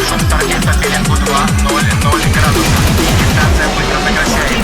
Шум торпед по пеленгу 2,0,0 градусов. Дистанция быстро сокращается.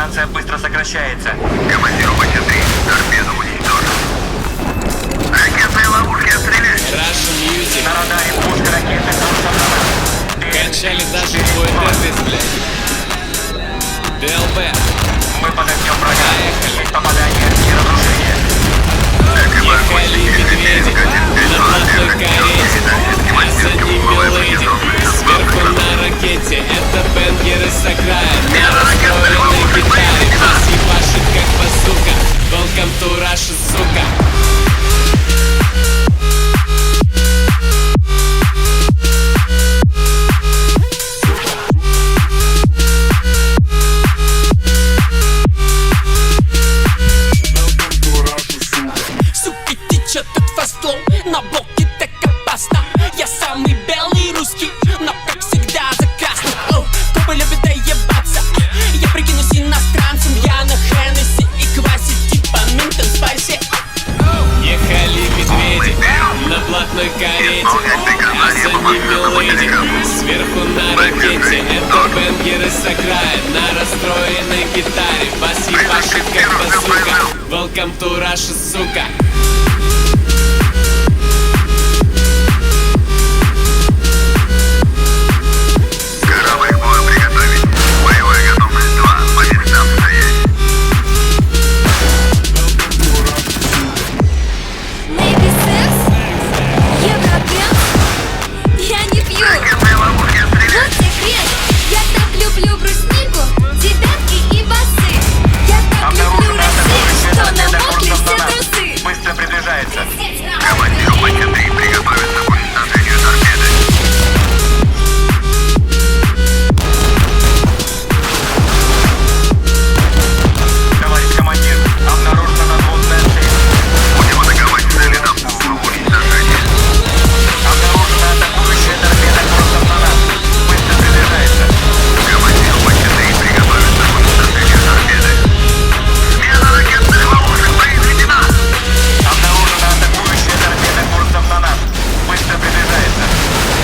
Дистанция быстро сокращается. Командиру БЧ-3, торпеду уничтожен. Ракетные ловушки отстрелять. Russian Music. На радаре пушка ракеты курсом на нас. Качали даже твой сервис, блядь. ДЛБ. Мы подождем врага. Есть попадание и разрушение. Ехали медведи на плотной карете, а за ними леди. Сверху на ракете, это бенгеры с окраин. На расстроенной гитаре бас ебашит как базука. Welcome to Russia, сука. На боке так опасно. Я самый белый русский, но как всегда заказно. Копы любят доебаться. Я прикинусь иностранцем. Я на Хеннесси и квасе типа Минтон Спайси. Ехали медведи на плотной карете, а за ними леди. Сверху на ракете, это бенгеры с окраин. На расстроенной гитаре бас ебашит как базука. Welcome to Russia, сука. Командиру БЧ-3 приготовиться к уничтожению торпеды. Товарищ командир, обнаружена надводная цель. Будем атаковать цели до полного уничтожения. Обнаружена атакующая торпеда курсом на нас. Быстро приближается. Командиру БЧ-3 приготовиться к уничтожению торпеды. Смена ракетных ловушек произведена. Обнаружена атакующая торпеда курсом на нас. Быстро приближается.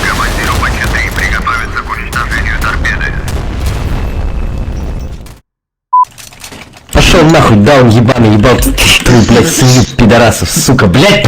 Командиру БЧ-3 приготовиться к уничтожению торпеды. Пошел нахуй, даун ебаный, ебал твою, блядь, семью пидорасов, сука, блядь!